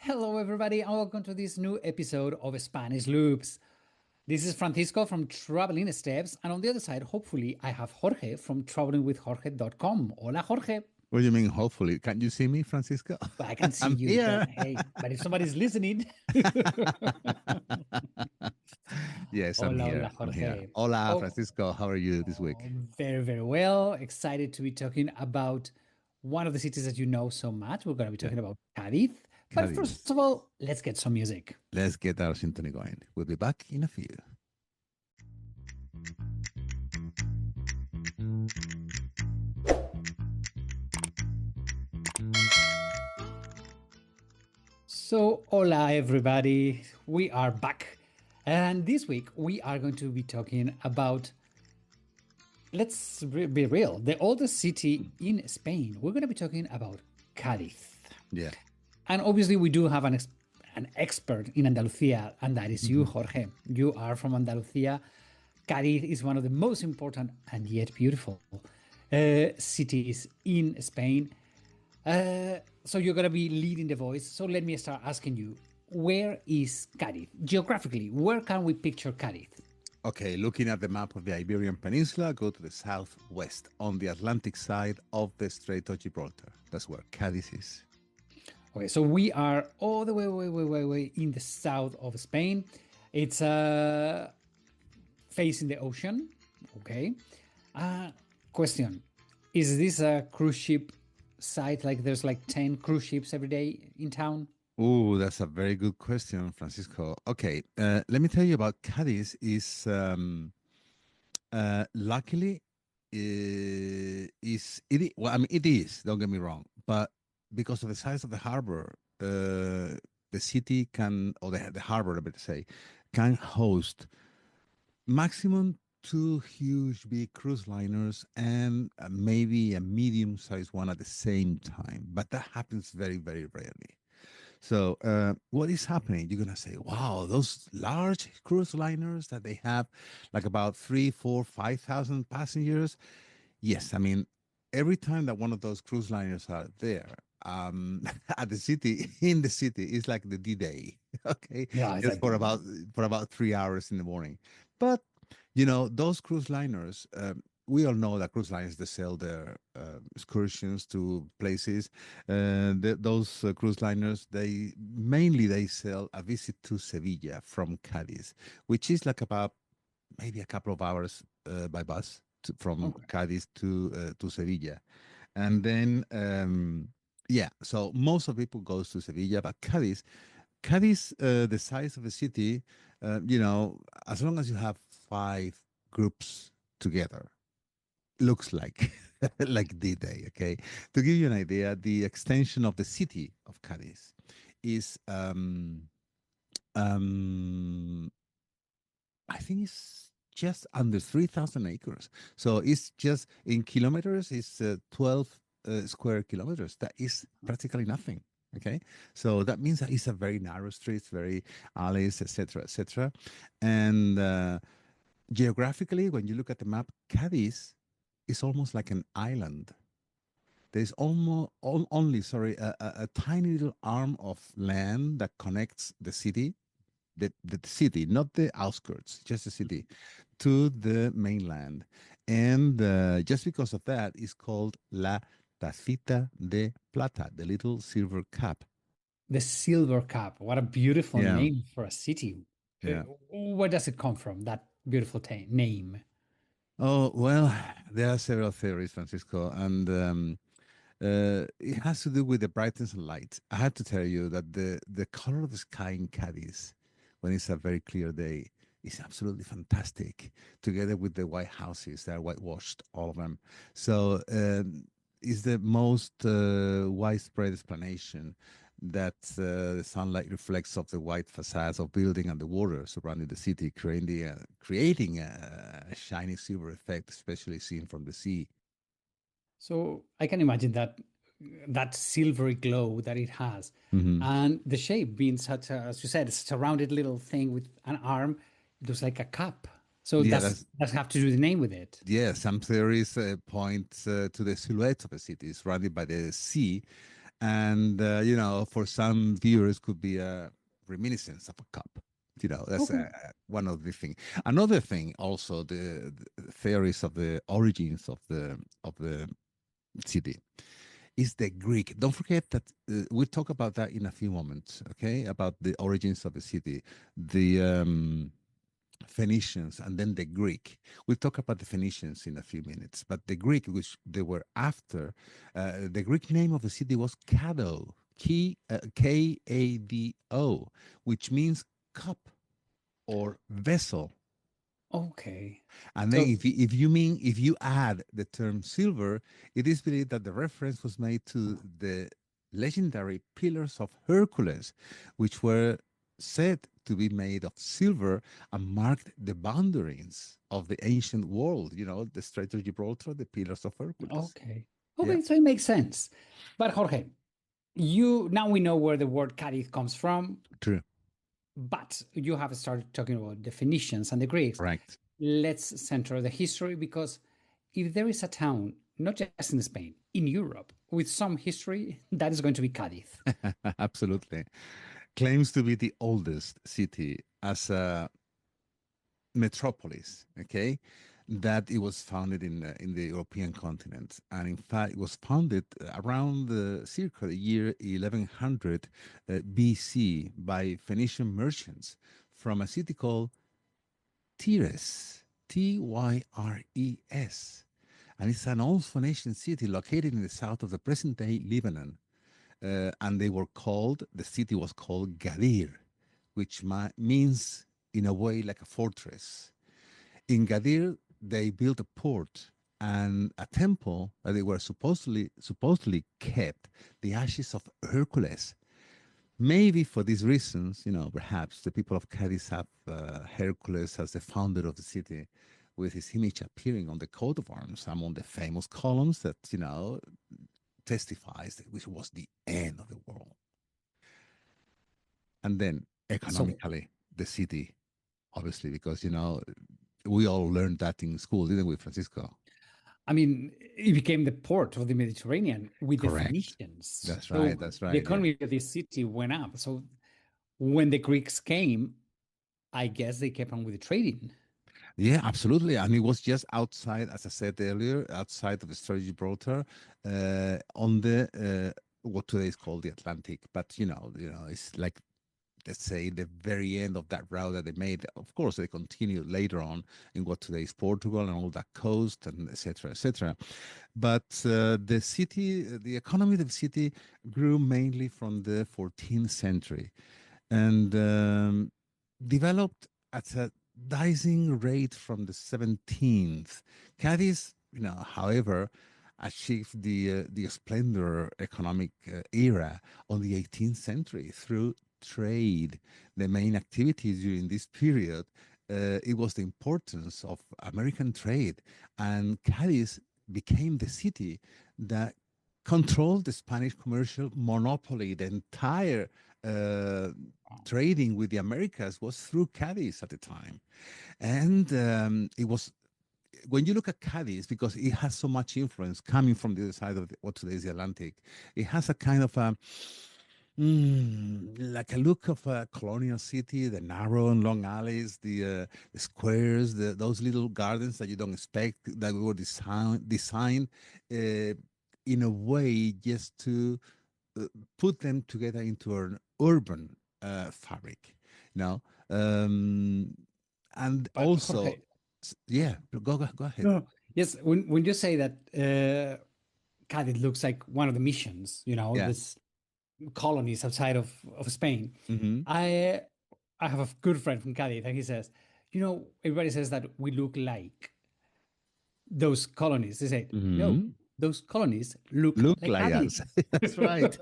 Hello, everybody, and welcome to this new episode of Spanish Loops. This is Francisco from Traveling Steps, and on the other side, hopefully, I have Jorge from travelingwithjorge.com. Hola, Jorge. What do you mean, hopefully? Can you see me, Francisco? I can see I'm you, but here. hey, but if somebody's listening, Yes, I'm hola, here. hola, I'm here. Jorge. Hola, Oh, Francisco. How are you this week? very, very well. Excited to be talking about one of the cities that you know so much. We're going to be Yeah, talking about Cádiz. But first Cádiz. of all, let's get some music. Let's get our symphony going. We'll be back in a few. So, hola everybody, we are back. And this week we are going to be talking about, be real, the oldest city in Spain. We're going to be talking about Cádiz. Yeah. And obviously, we do have an expert in Andalusia, and that is you, Mhm. Jorge. You are from Andalusia. Cádiz is one of the most important and yet beautiful cities in Spain. So you're going to be leading the voice. So let me start asking you, where is Cádiz? Geographically, where can we picture Cádiz? Okay, looking at the map of the Iberian Peninsula, go to the southwest on the Atlantic side of the Strait of Gibraltar. That's where Cádiz is. Okay, so we are all the way in the south of Spain. It's facing the ocean. Okay. Uh, Question: is this a cruise ship site? Like there's like 10 cruise ships every day in town? Oh, that's a very good question, Francisco. Okay, let me tell you about Cadiz. Is luckily is it? Well, I mean, it is. Don't get me wrong, but because of the size of the harbor, the city can, or the harbor, I better say, can host maximum two huge big cruise liners and maybe a medium-sized one at the same time. But that happens very, very rarely. So, what is happening? You're gonna say, "Wow, those large cruise liners that they have, like about 3, 4, 5,000 passengers." Yes, I mean, every time that one of those cruise liners are there, at the city in the city, it's like the D-Day. Okay, Yeah, it's just like, for about 3 hours in the morning. But those cruise liners. We all know that cruise lines they sell their excursions to places. Those cruise liners they sell a visit to Sevilla from Cadiz, which is like about maybe a couple of hours by bus from okay. Cadiz to Sevilla, and then yeah, so most of people goes to Sevilla, but Cadiz, the size of the city, as long as you have five groups together, looks like like D-Day. Okay, to give you an idea, the extension of the city of Cadiz is um, I think it's just under 3,000 acres. So it's just in kilometers, it's 12 square kilometers. That is practically nothing. Okay, so that means that it's a very narrow streets, very alleys, etc., etc. And geographically, when you look at the map, Cadiz is almost like an island. There's only, sorry, a tiny little arm of land that connects the city, the city, not the outskirts, just the city, to the mainland. And just because of that, it's called La Tacita de Plata, the little silver cup. The Silver Cup. What a beautiful Yeah, name for a city. yeah. Where does it come from, that beautiful name? Oh, well, there are several theories, Francisco, and it has to do with the brightness and light. I have to tell you that the color of the sky in Cadiz, when it's a very clear day, is absolutely fantastic. Together with the white houses, they're whitewashed, all of them. So it's the most widespread explanation that the sunlight reflects off the white facades of building and the water surrounding the city, creating a shiny silver effect, especially seen from the sea. So I can imagine that silvery glow that it has, Hmm. and the shape being such a, as you said, such a rounded little thing with an arm. It looks like a cup. So Yeah, that's have to do the name with it. yeah. Some theories point to the silhouette of the city surrounded by the sea, And for some viewers, could be a reminiscence of a cup. That's Okay. one of the thing. Another thing, also the theories of the origins of the city is the Greek. Don't forget that we'll talk about that in a few moments. Okay, about the origins of the city, the Phoenicians, and then the Greek. We'll talk about the Phoenicians in a few minutes, but the Greek, which they were after, the Greek name of the city was Kado, Kado, which means cup or vessel. Okay. And then So, if you add the term silver, it is believed that the reference was made to the legendary pillars of Hercules, which were said to be made of silver and marked the boundaries of the ancient world. The Strait of Gibraltar, the pillars of Hercules. okay. Yeah, Okay, so it makes sense. But Jorge, now we know where the word Cádiz comes from, true. but you have started talking about the Phoenicians and the Greeks. Right. Let's center the history because if there is a town, not just in Spain, in Europe, with some history, that is going to be Cádiz. Absolutely. Claims to be the oldest city as a metropolis, okay, that it was founded in the European continent, and in fact, it was founded around circa the year 1100 BC by Phoenician merchants from a city called Tyres, Tyres, and it's an old Phoenician city located in the south of the present-day Lebanon, and the city was called Gadir, which means in a way like a fortress. In Gadir, they built a port and a temple that they were supposedly kept the ashes of Hercules. Maybe for these reasons, perhaps the people of Cadiz have Hercules as the founder of the city, with his image appearing on the coat of arms among the famous columns that testifies that which was the end of the world. And then So, economically, the city, obviously, because we all learned that in school, didn't we, Francisco? I mean, it became the port of the Mediterranean with the Correct. Phoenicians. That's right. So That's the right. Yeah. economy of this city went up. So when the Greeks came, I guess they kept on with the trading. Yeah, absolutely. And it was just outside, as I said earlier, outside of the Strait of Gibraltar, on the what today is called the Atlantic. But it's like, let's say, the very end of that route that they made. Of course, they continued later on in what today is Portugal and all that coast, and etc., etc. But the economy of the city grew mainly from the 14th century and developed at a rising rate from the 17th. Cadiz, however, achieved the splendor economic era on the 18th century through trade. The main activities during this period, it was the importance of American trade, and Cadiz became the city that controlled the Spanish commercial monopoly. The entire uh, trading with the Americas was through Cadiz at the time. And it was, when you look at Cadiz, because it has so much influence coming from the other side of what today is the Atlantic, it has a kind of a, like a look of a colonial city, the narrow and long alleys, the squares, those little gardens that you don't expect, that were designed in a way just to uh, put them together into an urban fabric, you know. Um, and But also, Jorge, yeah, go ahead. no. Yes, when you say that Cádiz looks like one of the missions, Yeah. this colonies outside of Spain, Hmm. I I have a good friend from Cádiz, and he says, everybody says that we look like those colonies. They say, no, Hmm. those colonies look Look like like Cádiz. us. That's right.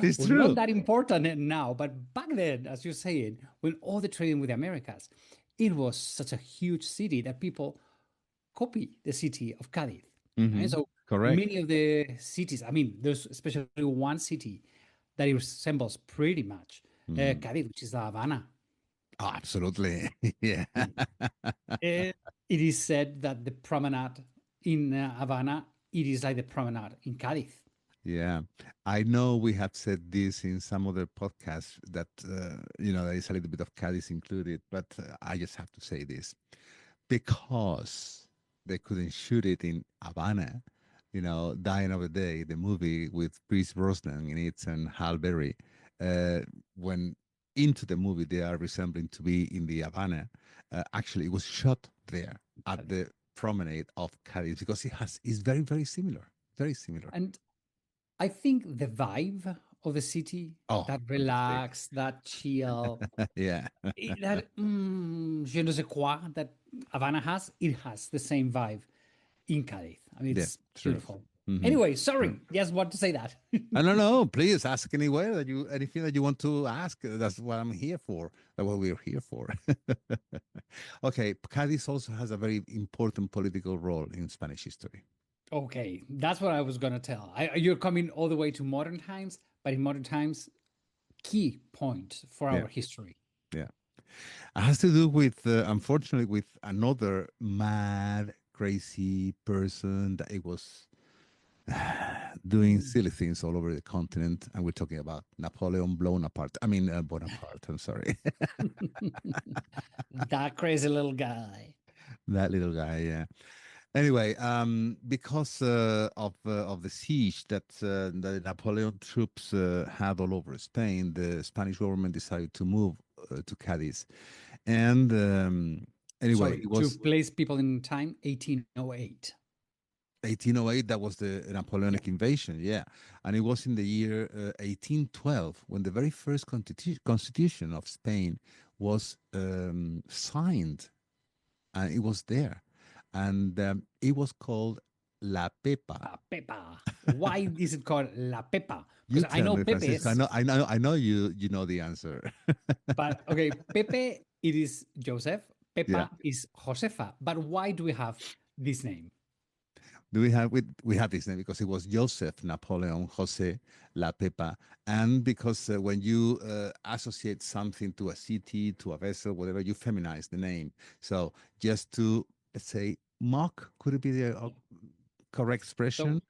It's We're not true. that important now, but back then, as you're saying, when all the trading with the Americas, it was such a huge city that people copy the city of Cádiz. And Hmm. so Correct. many of the cities, I mean, there's especially one city that it resembles pretty much Mm. Cádiz, which is La Habana. Oh, absolutely. Yeah. Mm. Eh, it is said that the promenade in Havana, it is like the promenade in Cádiz. Yeah, I know we have said this in some other podcasts that there is a little bit of Cádiz included, but I just have to say this because they couldn't shoot it in Havana. Dying of the Day, the movie with Pierce Brosnan in it and Halle Berry. Uh, when into the movie they are resembling to be in the Havana. Actually, it was shot there at the promenade of Cádiz because it's very very similar, very similar. And I think the vibe of the city, Oh, that fantastic. relax, that chill, Yeah, that je ne sais quoi that Havana has, it has the same vibe in Cádiz. I mean, yeah, it's true. beautiful. Hmm. Anyway, True. sorry, just want to say that. I don't know. Please ask anywhere that anything that you want to ask. That's what I'm here for. That's what we're here for. Okay, Cadiz also has a very important political role in Spanish history. Okay, that's what I was gonna tell. You're coming all the way to modern times, but in modern times, key point for Yeah, our history. yeah. It has to do with, unfortunately, with another mad, crazy person that it was doing Mm. silly things all over the continent, and we're talking about Napoleon Bonaparte. I mean Bonaparte. I'm sorry, That crazy little guy. that little guy. Yeah. Anyway, because of the siege that the Napoleon troops had all over Spain, the Spanish government decided to move to Cadiz, and anyway, Sorry, it to was place people in time, 1808. 1808. That was the Yeah. Napoleonic invasion, yeah, and it was in the year 1812 when the very first constitution of Spain was signed, and it was there, and it was called La Pepa. La Pepa. Why is it called La Pepa? You Because I tell know me, Francisco. I Pepe's, know, I know, I know you know the answer. but okay, Pepe, it is Joseph. Yeah. Pepa is Josefa. But why do we have this name? Do we have this name because it was Joseph Napoleon Jose La Pepa, and because when you associate something to a city, to a vessel, whatever, you feminize the name. So just to, let's say, mock, could it be the Yeah. correct So expression?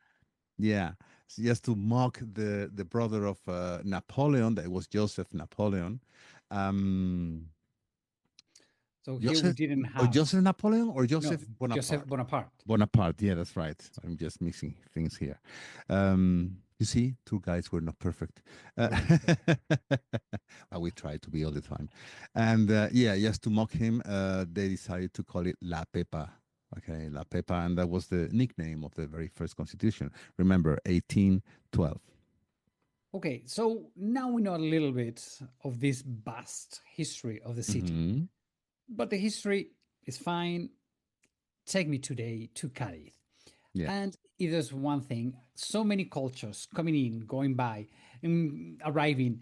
Yeah, so just to mock the brother of Napoleon, that was Joseph Napoleon. Um, so here we Joseph didn't or have Joseph Napoleon or no Joseph Joseph Bonaparte? Bonaparte. Bonaparte, yeah, that's right. I'm just mixing things here. You see, tour guides were not perfect. We're not perfect. But we try to be all the time. And yeah, just to mock him, they decided to call it La Pepa. Okay, La Pepa, and that was the nickname of the very first constitution. Remember, 1812. Okay, so now we know a little bit of this vast history of the city. Hmm. But the history is fine. Take me today to Cádiz. Yeah, And if there's one thing, so many cultures coming in, going by, and arriving,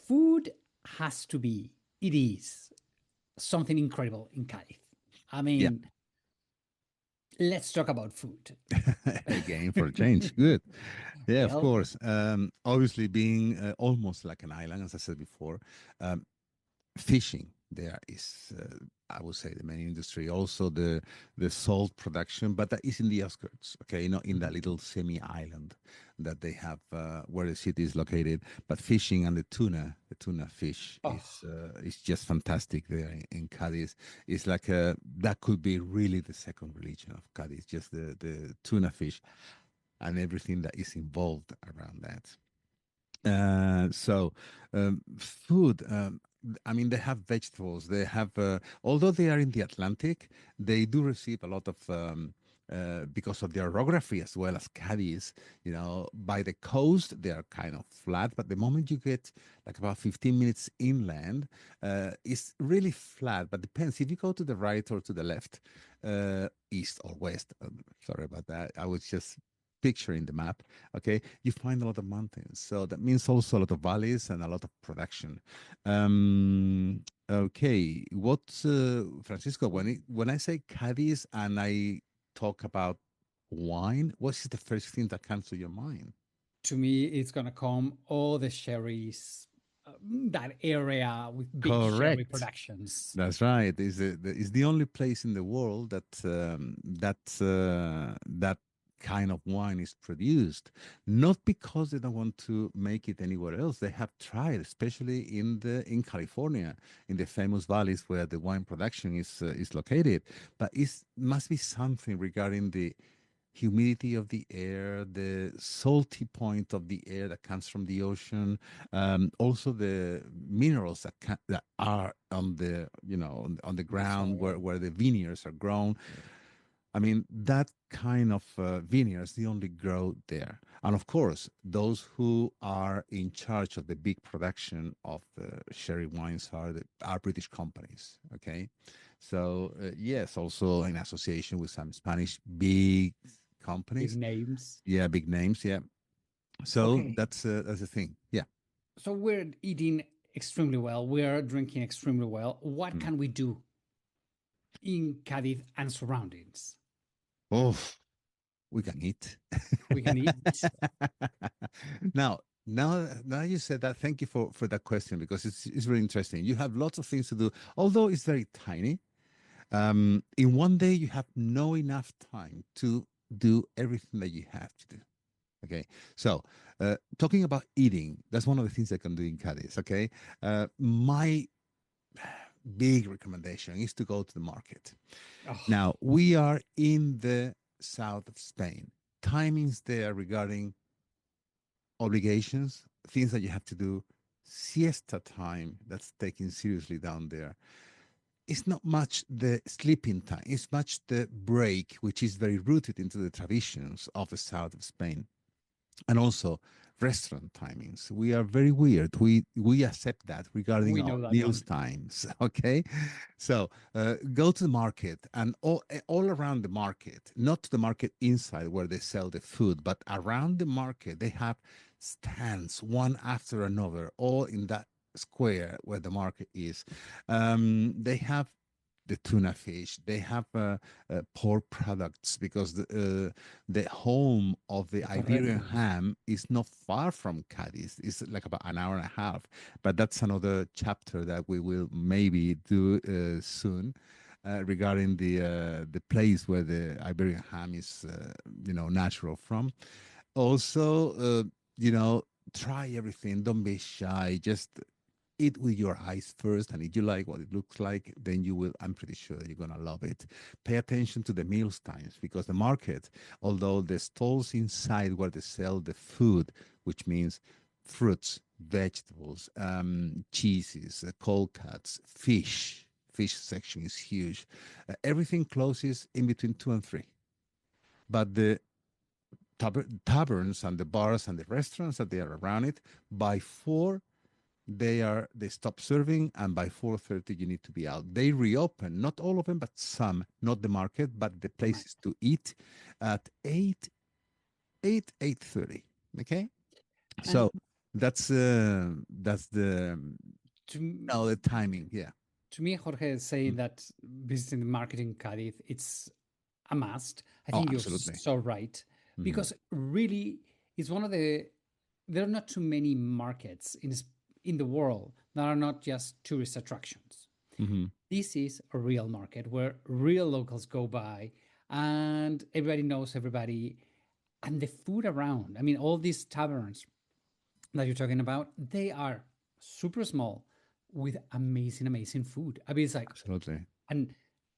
food has to be, it is something incredible in Cádiz. I yeah. mean, let's talk about food. Again, for a change. Good. Yeah, of Well, course. Obviously, being almost like an island, as I said before, um, fishing there is, I would say, the main industry. Also, the salt production, but that is in the outskirts. Okay, not in that mhm. little semi-island that they have where the city is located. But fishing and the tuna fish Oh, is just fantastic there in Cadiz. It's like that could be really the second religion of Cadiz, just the tuna fish and everything that is involved around that. Food. I mean, they have vegetables. They have, although they are in the Atlantic, they do receive a lot of, because of the orography as well as Cadiz. By the coast, they are kind of flat. But the moment you get like about 15 minutes inland, it's really flat. But depends if you go to the right or to the left, east or west. Sorry about that. I was just picturing the map. Okay, you find a lot of mountains, so that means also a lot of valleys and a lot of production. Okay, what, Francisco, when I say Cadiz and I talk about wine, what is the first thing that comes to your mind? to me, it's going to come all the sherries, that area with big sherry Correct. productions. That's right. Is the only place in the world that that kind of wine is produced, not because they don't want to make it anywhere else. They have tried, especially in California, in the famous valleys where the wine production is located. But it must be something regarding the humidity of the air, the salty point of the air that comes from the ocean, also the minerals that are on the on the The ground soil. where the vineyards are grown. I mean, that kind of vineyards, they only grow there. And of course, those who are in charge of the big production of sherry wines are British companies. Okay. So, yes, also in association with some Spanish big Big companies. names. Yeah, big names. Yeah. So Okay. that's the thing. Yeah. So we're eating extremely well. We are drinking extremely well. What Mm. can we do in Cádiz and surroundings? Oh, we can eat. We can eat. now, now you said that, thank you for that question because it's really interesting. You have lots of things to do, although it's very tiny. In one day, you have no enough time to do everything that you have to do. Okay, so talking about eating, that's one of the things I can do in Cadiz. Okay, my big recommendation is to go to the market. Oh, Now, we are in the south of Spain. Timings there regarding obligations, things that you have to do, siesta time that's taken seriously down there. It's not much the sleeping time, it's much the break, which is very rooted into the traditions of the south of Spain. And also restaurant timings. We are very weird. We accept that regarding we our know that meals one. times. Okay, so go to the market and all around the market, not to the market inside where they sell the food, but around the market they have stands one after another, all in that square where the market is. They have the tuna fish. They have pork products because the home of the The Iberian torrezno. ham is not far from Cadiz. It's like about an hour and a half. But that's another chapter that we will maybe do soon. Regarding the place where the Iberian ham is, natural from. Also, try everything. Don't be shy. Just eat with your eyes first, and if you like what it looks like, then you will, I'm pretty sure that you're going to love it. Pay attention to the meals times because the market, although the stalls inside where they sell the food, which means fruits, vegetables, cheeses, cold cuts, fish section is huge. Everything closes in between 2 and 3, but the taverns and the bars and the restaurants that they are around it, by 4 they stop serving, and by 4:30 you need to be out. They reopen, not all of them, but some, not the market, but the Right. places to eat at 8:30. Okay, And so that's the to, now the timing. Yeah. to me, Jorge is saying Mm. that visiting the market in Cádiz, it's a must. I Oh, think you're absolutely. so right Mhm. because really it's one of the there are not too many markets in the world that are not just tourist attractions. Mhm. This is a real market where real locals go by and everybody knows everybody and the food around. I mean, all these taverns that you're talking about, they are super small with amazing, amazing food. I mean, it's like, Absolutely. and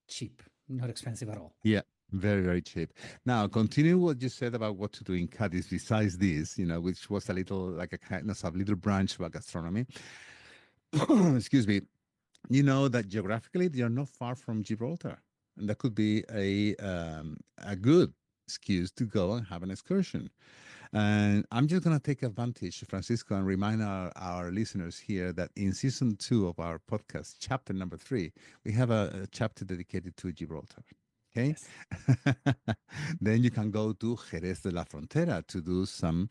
cheap, not expensive at all. Yeah, very, very cheap. Now, continue what you said about what to do in Cadiz besides this, which was a little like a kind of a little branch about gastronomy. Excuse me. You know that geographically they are not far from Gibraltar, and that could be a good excuse to go and have an excursion. And I'm just going to take advantage, Francisco, and remind our listeners here that in season 2 of our podcast, chapter number 3, we have a chapter dedicated to Gibraltar. Okay. Yes. Then you can go to Jerez de la Frontera to do some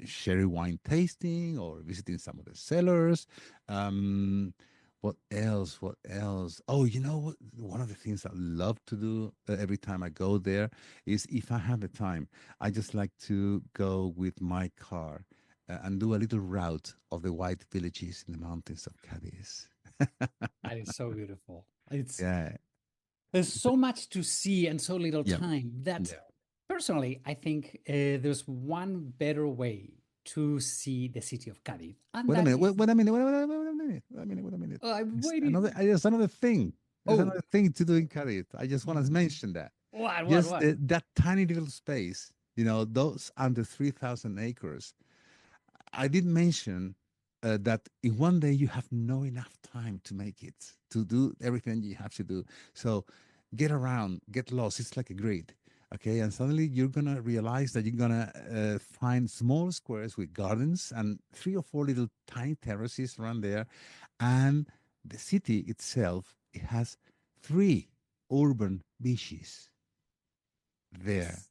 sherry wine tasting or visiting some of the cellars. Um, what else? What else? Oh, you know what? One of the things I love to do every time I go there is if I have the time, I just like to go with my car and do a little route of the white villages in the mountains of Cadiz. That is so beautiful. It's Yeah. there's so much to see and so little Yeah. time that Yeah. Personally, I think there's one better way to see the city of Cádiz, and Wait a that minute. is. Wait a minute. Wait a minute. I'm There's waiting. there's another thing. There's Oh, another thing to do in Cádiz. I just want to mention that. what, what, Just what? that tiny little space, those under 3,000 acres. I did mention that in one day you have no enough time to make it, to do everything you have to do. So get around, get lost. It's like a grid. Okay. And suddenly you're going to realize that you're going to find small squares with gardens and 3 or 4 little tiny terraces around there. And the city itself, it has 3 urban beaches there. Yes,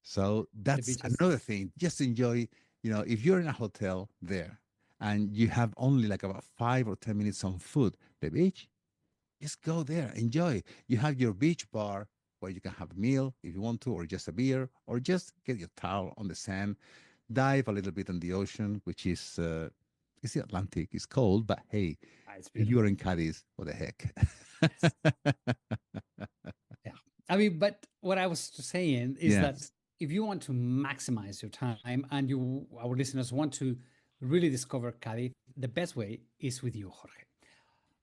So the that's beaches. another thing. Just enjoy, if you're in a hotel there and you have only like about 5 or 10 minutes on foot, the beach, just go there, enjoy. You have your beach bar where you can have a meal if you want to, or just a beer, or just get your towel on the sand, dive a little bit in the ocean, which is it's the Atlantic. It's cold, but hey, It's if you're beautiful. in Cadiz, what the heck? Yes. Yeah. I mean, but what I was saying is that Yes, if you want to maximize your time and our listeners, want to really discover Cádiz, the best way is with you, Jorge.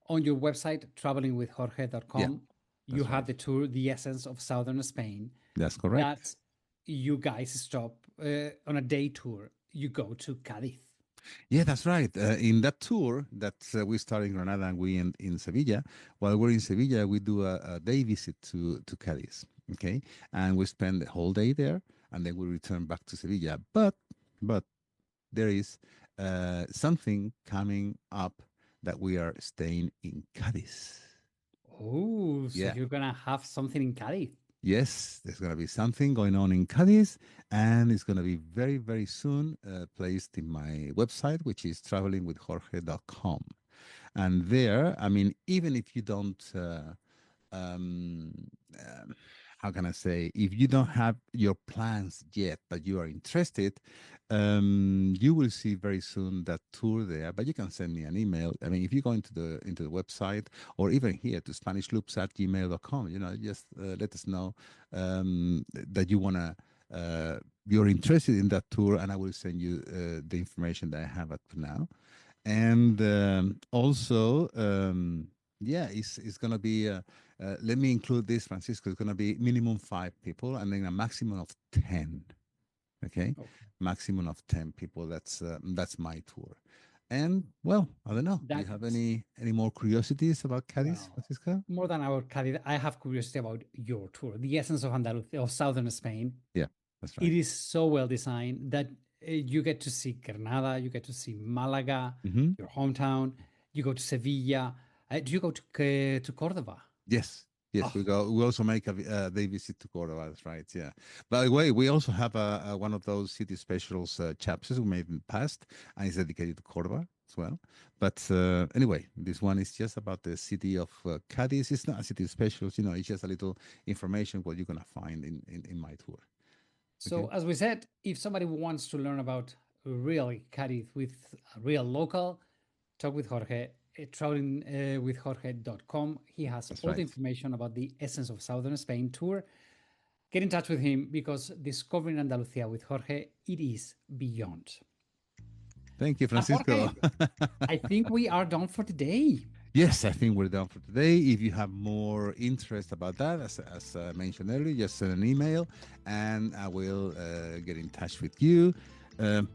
On your website, yeah, travelingwithjorge.com, you that's right. have the tour, The Essence of Southern Spain, That's correct. that you guys stop on a day tour. You go to Cádiz. Yeah, that's right. In that tour that we start in Granada and we end in Sevilla, while we're in Sevilla, we do a day visit to Cadiz. Okay. And we spend the whole day there and then we return back to Sevilla. But there is something coming up that we are staying in Cadiz. Oh, so Yeah. you're going to have something in Cádiz. Yes, there's going to be something going on in Cadiz, and it's going to be very, very soon placed in my website, which is travelingwithjorge.com. And there, I mean, even if you don't, um, um, how can I say, if you don't have your plans yet, but you are interested, you will see very soon that tour there. But you can send me an email. I mean, if you go into the website or even here to SpanishLoops@gmail.com, just let us know that you want to. You're interested in that tour, and I will send you the information that I have up to now. And also, yeah, it's going to be, let me include this, Francisco, it's going to be minimum 5 people and then a maximum of 10. Okay. Okay. Maximum of 10 people. That's my tour. And well, I don't know. Do you That, have any more curiosities about Cadiz, well, Francisco? more than our Cádiz, I have curiosity about your tour, The Essence of Andalusia, of Southern Spain. Yeah, that's It right. is so well designed that you get to see Granada, you get to see Malaga, Hmm. your hometown. You go to Sevilla. Do you go to Cordoba? Yes. Yes, Oh, we go. We also make a day visit to Cordoba. That's right. Yeah. By the way, we also have one of those city specials chapters we made in the past, and it's dedicated to Cordoba as well. But anyway, this one is just about the city of Cadiz. It's not a city specials. It's just a little information what you're gonna find in my tour. so Okay. as we said, if somebody wants to learn about real Cádiz with a real local, talk with Jorge. Travelingwithjorge.com. He has That's all the right. information about the Essence of Southern Spain tour. Get in touch with him because discovering Andalusia with Jorge, it is beyond. Thank you, And Francisco. Jorge, I think we are done for today. Yes, I think we're done for today. If you have more interest about that, as I mentioned earlier, just send an email and I will get in touch with you. And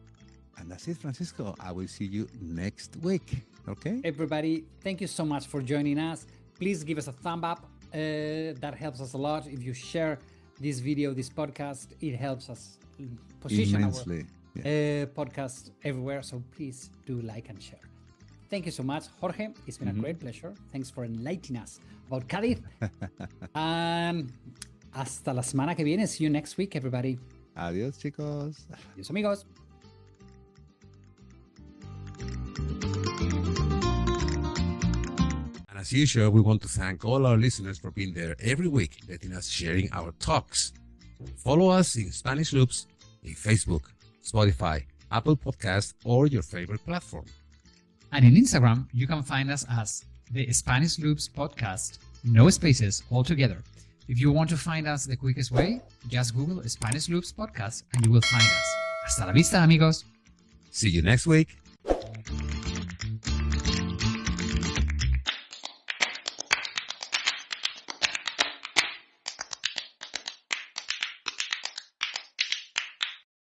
that's it, Francisco. I will see you next week. Okay? Everybody, thank you so much for joining us. Please give us a thumb up. That helps us a lot. If you share this video, this podcast, it helps us position Immensely. our Yeah. podcast everywhere. So please do like and share. Thank you so much, Jorge. It's been a great pleasure. Thanks for enlightening us about Cádiz. Hasta la semana que viene. See you next week, everybody. Adiós, chicos. Adiós, amigos. And as usual, we want to thank all our listeners for being there every week, letting us sharing our talks. Follow us in Spanish Loops in Facebook, Spotify, Apple Podcast, or your favorite platform. And in Instagram, you can find us as the Spanish Loops Podcast, no spaces altogether. If you want to find us the quickest way, just Google Spanish Loops Podcast and you will find us. Hasta la vista, amigos. See you next week.